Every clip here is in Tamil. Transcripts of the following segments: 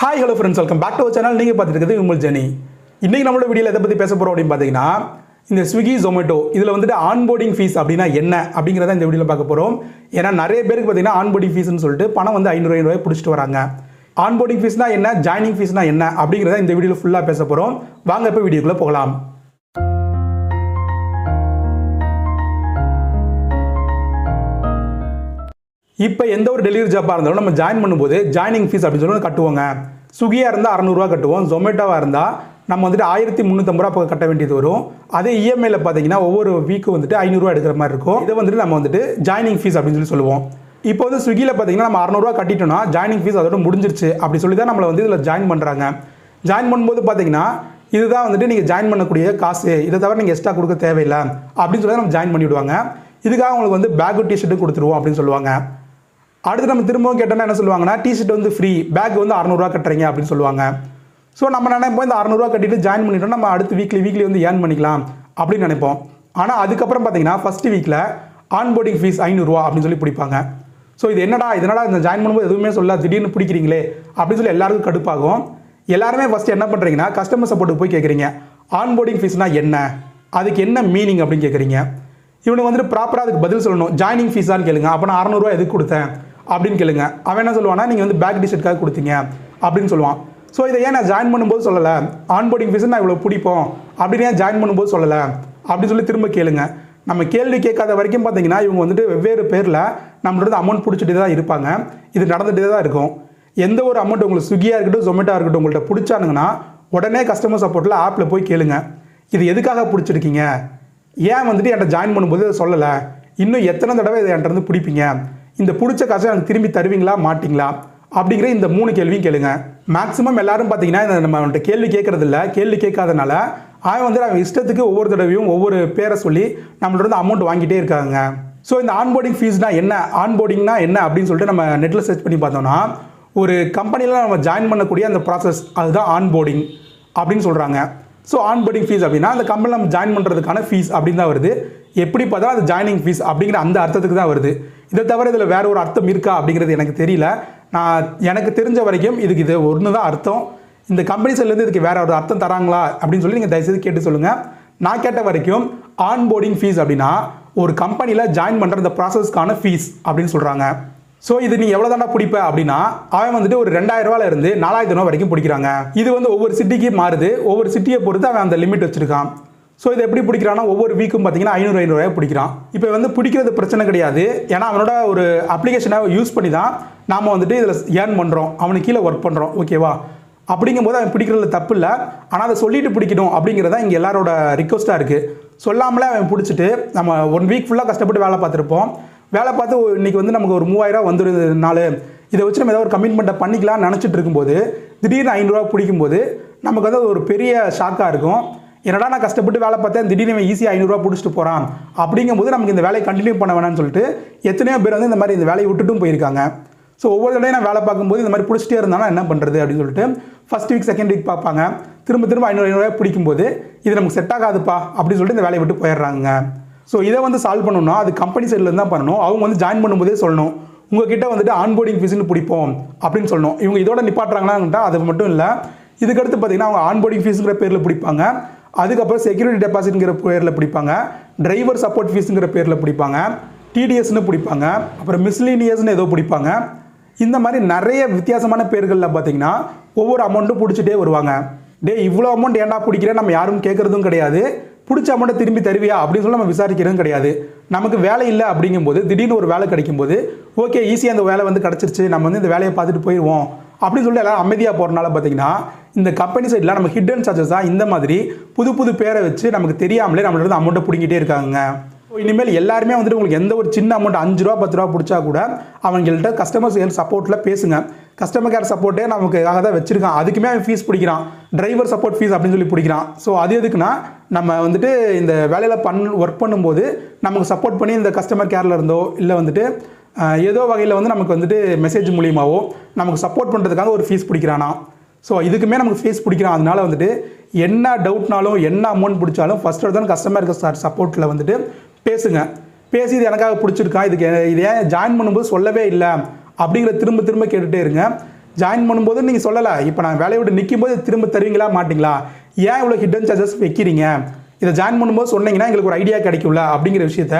Hi hello friends, welcome back to our channel. நீங்கள் பார்த்துட்டு இருக்கிறது விமல் ஜெனி. இன்றைக்கி நம்மளோட வீடியோவில் எதை பற்றி பேச போகிறோம் அப்படின்னு பார்த்தீங்கன்னா, இந்த ஸ்விக்கி ஜொமேட்டோ இதில் வந்துட்டு ஆன்போர்டிங் ஃபீஸ் அப்படின்னா என்ன அப்படிங்கிறத இந்த வீடியோவில் பார்க்க போகிறோம். ஏன்னா நிறைய பேருக்கு பார்த்தீங்கன்னா ஆன்போர்டிங் ஃபீஸ்னு சொல்லிட்டு பணம் வந்து 500 ரூபாய் பிடிச்சிட்டு வராங்க. ஆன்போர்டிங் ஃபீஸ்னா என்ன, ஜாயினிங் ஃபீஸ்னா என்ன அப்படிங்கிறத இந்த வீடியோவில் ஃபுல்லாக பேச போகிறோம். வாங்க இப்போ வீடியோக்குள்ளே போகலாம். இப்போ எந்த ஒரு டெலிவரி ஜாப்பாக இருந்தாலும் நம்ம ஜாயின் பண்ணும்போது ஜாயினிங் ஃபீஸ் அப்படின்னு சொல்லி கட்டுவோங்க. ஸ்விக்கியாக இருந்தால் 600 ரூபா கட்டுவோம். ஜொமேட்டோவாக இருந்தால் நம்ம வந்துட்டு 1350 ரூபா கட்ட வேண்டியது வரும். அதே இஎம்ஐயில் பார்த்தீங்கன்னா ஒவ்வொரு வீக்கு வந்துட்டு 500 ரூபா எடுக்கிற மாதிரி இருக்கும். இதை வந்துட்டு நம்ம வந்துட்டு ஜாயினிங் ஃபீஸ் அப்படின்னு சொல்லி சொல்லுவோம். இப்போ வந்து ஸ்விக்கியில் பார்த்தீங்கன்னா நம்ம 600 ரூபா கட்டிட்டோம்னா ஜாயினிங் ஃபீஸ் அதோட முடிஞ்சிருச்சு அப்படி சொல்லி தான் நம்மளை வந்து இதில் ஜாயின் பண்ணுறாங்க. ஜாயின் பண்ணும்போது பார்த்தீங்கன்னா இதுதான் வந்துட்டு நீங்கள் ஜாயின் பண்ணக்கூடிய காசு, இதை தவிர நீங்கள் எக்ஸ்ட்ரா கொடுக்க தேவையில்லை அப்படின்னு சொல்லி நம்ம ஜாயின் பண்ணிவிடுவாங்க. இதுக்காக உங்களுக்கு வந்து பேக்கு டிஷர்ட்டு கொடுத்துருவோம் அப்படின்னு சொல்லுவாங்க. அடுத்து நம்ம திரும்பவும் கேட்டோம்னா என்ன சொல்லுவாங்கன்னா, டிஷர்ட் வந்து ஃப்ரீ, பேக் வந்து 600 ரூபா கட்டுறீங்க அப்படின்னு சொல்லுவாங்க. ஸோ நம்ம நினைப்போம் இந்த 600 ரூபா கட்டிட்டு ஜாயின் பண்ணிட்டோம், நம்ம அடுத்து வீக்லி வந்து ஏர்ன் பண்ணிக்கலாம் அப்படின்னு நினைப்போம். ஆனால் அதுக்கப்புறம் பார்த்தீங்கன்னா ஃபர்ஸ்ட் வீக்கில் ஆன்போர்டிங் ஃபீஸ் 500 ரூபா அப்படின்னு சொல்லி பிடிப்பாங்க. ஸோ இது என்னடா இந்த ஜாயின் பண்ணும்போது எதுவுமே சொல்ல திடீர்னு பிடிக்கிறீங்களே அப்படின்னு சொல்லி எல்லாருக்கும் கடுப்பாகும். எல்லாருமே ஃபஸ்ட்டு என்ன பண்ணுறீங்கன்னா கஸ்டமர் சப்போர்ட்டுக்கு போய் கேட்குறீங்க, ஆன்போர்டிங் ஃபீஸ்னால் என்ன, அதுக்கு என்ன மீனிங் அப்படின்னு கேட்குறீங்க. இவனுக்கு வந்துட்டு ப்ராப்பராக அதுக்கு பதில் சொல்லணும். ஜாயினிங் ஃபீஸான்னு கேளுங்க. அப்போ நான் 600 ரூபா எதுக்கு கொடுத்தேன் அப்படின்னு கேளுங்க. அவன் என்ன சொல்லுவானா, நீங்கள் வந்து பேக் டிஷர்ட்காக கொடுத்தீங்க அப்படின்னு சொல்லுவான். ஸோ இதை ஏன் நான் ஜாயின் பண்ணும்போது சொல்லலை, ஆன்போர்டிங் ஃபீஸ் நான் இவ்வளோ பிடிப்போம் அப்படின்னு ஏன் ஜாயின் பண்ணும்போது சொல்லலை அப்படின்னு சொல்லி திரும்ப கேளுங்க. நம்ம கேள்வி கேட்காத வரைக்கும் பார்த்தீங்கன்னா இவங்க வந்துட்டு வெவ்வேறு பேரில் நம்மளோட அமௌண்ட் பிடிச்சிட்டே தான் இருப்பாங்க. இது நடந்துகிட்டே தான் இருக்கும். எந்த ஒரு அமௌண்ட் உங்களுக்கு ஸ்விக்கியாக இருக்கட்டும் ஜொமேட்டோ இருக்கட்டும் உங்கள்கிட்ட பிடிச்சானுங்கன்னா உடனே கஸ்டமர் சப்போர்ட்டில் ஆப்பில் போய் கேளுங்க, இது எதுக்காக பிடிச்சிருக்கீங்க, ஏன் வந்துட்டு என்கிட்ட ஜாயின் பண்ணும்போது சொல்லலை, இன்னும் எத்தனை தடவை இதை என்கிட்ட இருந்து பிடிப்பீங்க, இந்த பிடிச்ச காசை எனக்கு திரும்பி தருவீங்களா மாட்டிங்களா அப்படிங்கிற இந்த 3 கேள்வியும் கேளுங்க. மேக்ஸிமம் எல்லாரும் பார்த்தீங்கன்னா இந்த நம்ம அவன்கிட்ட கேள்வி கேட்கறது இல்லை. கேள்வி கேட்காதனால அவன் வந்து அவன் இஷ்டத்துக்கு ஒவ்வொரு தடவையும் ஒவ்வொரு பேரை சொல்லி நம்மளோட வந்து அமௌண்ட் வாங்கிட்டே இருக்காங்க. ஸோ இந்த ஆன்போர்டிங் ஃபீஸ்னா என்ன, ஆன்போர்டிங்னா என்ன அப்படின்னு சொல்லிட்டு நம்ம நெட்டில் சர்ச் பண்ணி பார்த்தோம்னா, ஒரு கம்பெனியில் நம்ம ஜாயின் பண்ணக்கூடிய அந்த ப்ராசஸ் அதுதான் ஆன்போர்டிங் அப்படின்னு சொல்கிறாங்க. ஸோ ஆன்போர்டிங் ஃபீஸ் அப்படின்னா அந்த கம்பெனியில் நம்ம ஜாயின் பண்ணுறதுக்கான ஃபீஸ் அப்படின்னு தான் வருது. எப்படி பார்த்தா அது ஜாயினிங் ஃபீஸ் அப்படிங்கிற அந்த அர்த்தத்துக்கு தான் வருது. இதை தவிர இதில் வேறு ஒரு அர்த்தம் இருக்கா அப்படிங்கிறது எனக்கு தெரியல. எனக்கு தெரிஞ்ச வரைக்கும் இதுக்கு இது ஒன்று தான் அர்த்தம். இந்த கம்பெனி சைட்லேருந்து இதுக்கு வேறு ஒரு அர்த்தம் தராங்களா அப்படின்னு சொல்லி நீங்கள் தயவுசெய்து கேட்டு சொல்லுங்கள். நான் கேட்ட வரைக்கும் ஆன்போர்டிங் ஃபீஸ் அப்படின்னா ஒரு கம்பெனியில் ஜாயின் பண்ணுற இந்த ப்ராசஸ்க்கான ஃபீஸ் அப்படின்னு சொல்கிறாங்க. ஸோ இது நீ எவ்வளோ தாண்டா பிடிப்ப அப்படின்னா அவன் வந்துட்டு ஒரு 2000 ரூபாயிலிருந்து 4000 ரூபா வரைக்கும் பிடிக்கிறாங்க. இது வந்து ஒவ்வொரு சிட்டிக்கு மாறுது. ஒவ்வொரு சிட்டியை பொறுத்து அவன் அந்த லிமிட் வச்சிருக்கான். ஸோ இதை எப்படி பிடிக்கிறான்னா ஒவ்வொரு வீக்கும் பார்த்தீங்கன்னா 500 ரூபாய் பிடிக்கிறான். இப்போ வந்து பிடிக்கிறது பிரச்சனை கிடையாது. ஏன்னா அவனோட ஒரு அப்ளிகேஷனை யூஸ் பண்ணி தான் நாம் வந்துட்டு இதில் ஏர்ன் பண்ணுறோம், அவனுக்கு கீழே ஒர்க் பண்ணுறோம், ஓகேவா? அப்படிங்கும்போது அவன் பிடிக்கிறதுல தப்பு இல்லை. ஆனால் அதை சொல்லிட்டு பிடிக்கணும் அப்படிங்கிறத இங்கே எல்லாரோட ரிக்வஸ்ட்டாக இருக்குது. சொல்லாமலே அவன் பிடிச்சிட்டு நம்ம 1 வீக் ஃபுல்லாக கஷ்டப்பட்டு வேலை பார்த்துருப்போம். வேலை பார்த்து இன்றைக்கி வந்து நமக்கு ஒரு 3000 வந்துடுறதுனால இதை வச்சு நம்ம ஏதாவது ஒரு கமிட்மெண்ட்டை பண்ணிக்கலாம்னு நினச்சிட்டு இருக்கும்போது திடீர்னு 500 ரூபா பிடிக்கும்போது நமக்கு வந்து ஒரு பெரிய ஷாக்காக இருக்கும். என்னடா நான் கஷ்டப்பட்டு வேலை பார்த்தேன், திடீர்னு ஈஸியாக 500 ரூபா பிடிச்சிட்டு போகிறான் அப்படிங்கும்போது நமக்கு இந்த வேலையை கண்டினியூ பண்ண வேணாம்னு சொல்லிட்டு எத்தனையோ பேர் வந்து இந்த மாதிரி இந்த வேலையை விட்டுட்டும் போயிருக்காங்க. ஸோ ஒவ்வொரு தடையும் நான் வேலை பார்க்கும்போது இந்த மாதிரி பிடிச்சிட்டே இருந்தாலும் என்ன பண்ணுறது அப்படின்னு சொல்லிட்டு ஃபஸ்ட் வீக் செகண்ட் வீக் பார்ப்பாங்க. திரும்ப 500 ரூபாய் பிடிக்கும்போது இது நமக்கு செட் ஆகாதுப்பா அப்படின்னு சொல்லிட்டு இந்த வேலையை விட்டு போயிடுறாங்க. ஸோ இதை வந்து சால்வ் பண்ணணும்னா அது கம்பெனி சைட்லேருந்து தான் பண்ணணும். அவங்க வந்து ஜாயின் பண்ணும்போதே சொல்லணும், உங்ககிட்ட வந்துட்டு ஆன்போர்டிங் ஃபீஸ்னு பிடிப்போம் அப்படின்னு சொல்லணும். இவங்க இதோட நிப்பாட்டுறாங்களான்ட்டா அது மட்டும் இல்லை. இதுக்கடுத்து பார்த்தீங்கன்னா அவங்க ஆன்போர்டிங் ஃபீஸுங்கிற பேரில் பிடிப்பாங்க. அதுக்கப்புறம் செக்யூரிட்டி டெபாசிட்ங்கிற பேரில் பிடிப்பாங்க. டிரைவர் சப்போர்ட் ஃபீஸுங்கிற பேரில் பிடிப்பாங்க. டிடிஎஸ்னு பிடிப்பாங்க. அப்புறம் மிஸ்லீனியஸ்னு ஏதோ பிடிப்பாங்க. இந்த மாதிரி நிறைய வித்தியாசமான பேர்களில் பார்த்தீங்கன்னா ஒவ்வொரு அமௌண்ட்டும் பிடிச்சிட்டே வருவாங்க. இவ்வளோ அமௌண்ட் ஏன்டா பிடிக்கிறேன் நம்ம யாரும் கேட்குறதும் கிடையாது. பிடிச்ச அமௌண்ட்டை திரும்பி தருவியா அப்படின்னு சொல்லி நம்ம விசாரிக்கிறதும் கிடையாது. நமக்கு வேலை இல்லை அப்படிங்கும்போது திடீர்னு ஒரு வேலை கிடைக்கும்போது ஓகே ஈஸியாக அந்த வேலை வந்து கிடச்சிருச்சு, நம்ம வந்து இந்த வேலையை பார்த்துட்டு போயிடுவோம் அப்படின்னு சொல்லிட்டு எல்லோரும் அமைதியாக போகிறனால பார்த்தீங்கன்னா இந்த கம்பெனி சைடில் நம்ம ஹிடன் சார்ஜஸ் தான் இந்த மாதிரி புது பேரை வச்சு நமக்கு தெரியாமலே நம்மளோட அமௌண்ட்டை பிடிங்கிட்டே இருக்காங்க. இனிமேல் எல்லாருமே வந்துட்டு உங்களுக்கு எந்த ஒரு சின்ன அமௌண்ட் 5 ரூபா 10 ரூபா பிடிச்சா கூட அவங்கள்ட்ட கஸ்டமர் கேர் சப்போர்ட்டில் பேசுங்க. கஸ்டமர் கேர் சப்போர்ட்டே நமக்காக தான் வச்சிருக்கான், அதுக்குமே அவன் ஃபீஸ் பிடிக்கிறான், டிரைவர் சப்போர்ட் ஃபீஸ் அப்படின்னு சொல்லி பிடிக்கிறான். ஸோ அது எதுக்குன்னா நம்ம வந்துட்டு இந்த வேலையில் ஒர்க் பண்ணும்போது நமக்கு சப்போர்ட் பண்ணி இந்த கஸ்டமர் கேரில் இருந்தோ இல்லை வந்துட்டு ஏதோ வகையில் வந்து நமக்கு வந்துட்டு மெசேஜ் மூலியமாகவோ நமக்கு சப்போர்ட் பண்ணுறதுக்காக ஒரு ஃபீஸ் பிடிக்கிறானா. ஸோ இதுக்குமே நமக்கு ஃபீஸ் பிடிக்கிறான். அதனால வந்துட்டு என்ன டவுட்னாலும் என்ன அமௌண்ட் பிடிச்சாலும் ஃபஸ்ட்டு தான் கஸ்டமர் சப்போர்ட்டில் வந்துட்டு பேசுங்க. பேசி இது எனக்காக பிடிச்சிருக்கா, இது ஏன் ஜாயின் பண்ணும்போது சொல்லவே இல்லை அப்படிங்கிற திரும்ப கேட்டுகிட்டே இருங்க. ஜாயின் பண்ணும்போது நீங்கள் சொல்லலை, இப்போ நான் வேலையை விட்டு நிற்கும் போது திரும்ப தருவீங்களா மாட்டிங்களா, ஏன் இவ்வளோ ஹிடன் சார்ஜஸ் வைக்கிறீங்க, இதை ஜாயின் பண்ணும்போது சொன்னீங்கன்னா எங்களுக்கு ஒரு ஐடியா கிடைக்கும்ல அப்படிங்கிற விஷயத்த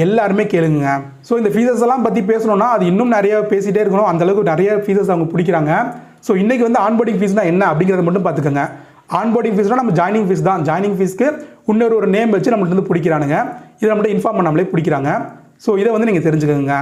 எல்லாருமே கேளுங்க. ஸோ இந்த ஃபீஸஸ் எல்லாம் பற்றி பேசணும்னா அது இன்னும் நிறைய பேசிகிட்டே இருக்கணும், அந்தளவுக்கு நிறைய ஃபீஸஸ் அவங்க பிடிக்கிறாங்க. ஸோ இன்றைக்கி வந்து ஆன்போர்டிங் ஃபீஸ்னா என்ன அப்படிங்கிறத மட்டும் பார்த்துக்கோங்க. ஆன்போர்டிங் ஃபீஸ்னால் நம்ம ஜாயினிங் ஃபீஸ் தான். ஜாயினிங் ஃபீஸ்க்கு இன்னொரு ஒரு நேம் வச்சு நம்மள்ட்ட வந்து பிடிக்கிறானுங்க, இதை நம்மள்ட்ட இன்ஃபார்ம் பண்ணாமலே பிடிக்கிறாங்க. ஸோ இதை வந்து நீங்கள் தெரிஞ்சுக்கோங்க.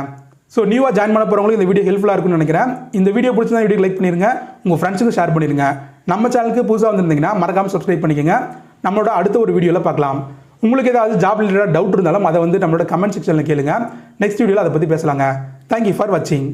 ஸோ நியூவாக ஜாயின் பண்ண போகிறவங்களுக்கு இந்த வீடியோ ஹெல்ப்ஃபுல்லாக இருக்கும்னு நினைக்கிறேன். இந்த வீடியோ பிடிச்சிருந்தா வீடியோ லைக் பண்ணிடுங்க, உங்கள் ஃப்ரெண்ட்ஸுக்கு ஷேர் பண்ணிடுங்க. நம்ம சேனலுக்கு புதுசாக வந்திருந்தீங்கன்னா மறக்காமல் சப்ஸ்கிரைப் பண்ணிக்கோங்க. நம்மளோட அடுத்த ஒரு வீடியோவில் பார்க்கலாம். உங்களுக்கு ஏதாவது ஜாப் ரிலேட்டடாக டவுட் இருந்தாலும் அதை வந்து நம்மளோட கமெண்ட் செக்ஷனில் கேளுங்க. நெக்ஸ்ட் வீடியோவில் அதை பற்றி பேசலாங்க. தேங்க்யூ ஃபார் வாட்சிங்.